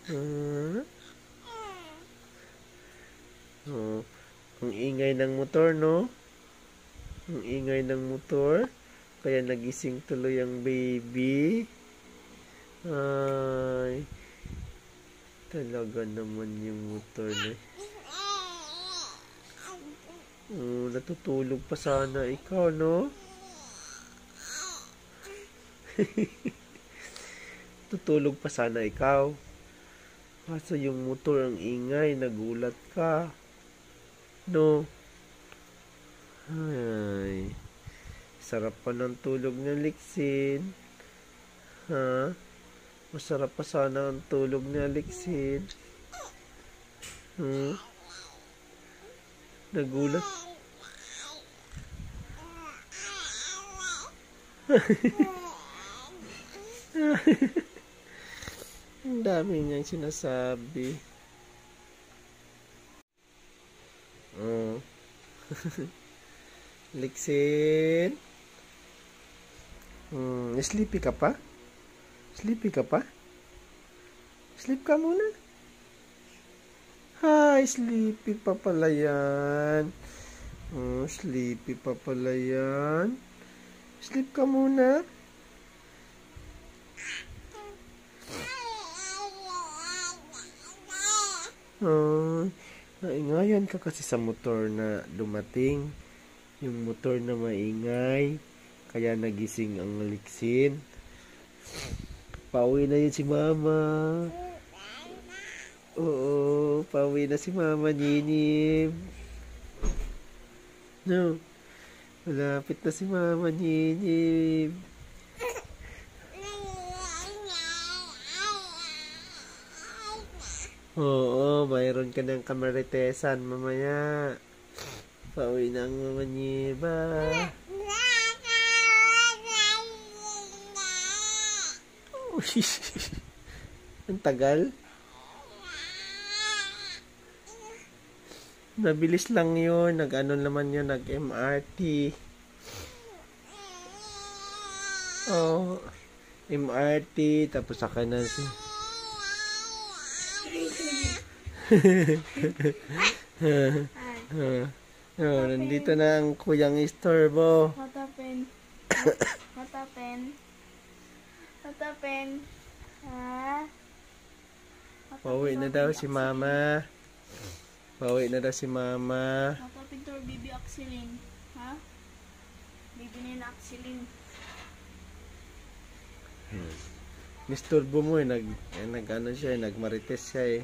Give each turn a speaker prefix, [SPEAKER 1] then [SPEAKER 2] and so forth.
[SPEAKER 1] Ah, oh, ang ingay ng motor, no? Ang ingay ng motor. Kaya nagising tuloy ang baby. Ay, talaga naman yung motor na. Natutulog pa sana ikaw, no? Tutulog pa sana ikaw. Kaso yung motor ang ingay, nagulat ka. No? Ay, sarap pa ng tulog ng Lixin. Ha? Masarap pa sana ang tulog ni Alexin. Nagulat. Ang dami niyang sinasabi. Oh. Alexin. Sleepy ka pa? Sleepy ka pa? Sleep ka muna. Hi, sleepy pa pala yan. Sleepy pa pala yan. Sleep ka muna. Naingayan ka kasi sa motor na dumating. Yung motor na maingay. Kaya nagising ang Alexin. Pauwi na yun si Mama. Oo, pauwi na si Mama Ninib. No, malapit na si Mama Ninib. Oo, mayroon ka ng kamaritesan mamaya. Pauwi na ang Mama Niba. Ang tagal. Nabilis lang yun. Nag-ano naman yun. Nag-MRT. Oh, MRT. Tapos saka na si... nandito na ang kuyang istorbo.
[SPEAKER 2] What happened? What happened? What happened?
[SPEAKER 1] Pauwi na daw si Mama. Pauwi na daw si Mama.
[SPEAKER 2] What happened to our baby Axeline? Ha? Baby ni na Axeline.
[SPEAKER 1] Nisturbo mo eh. Nag-ano siya eh. Nagmarites siya eh.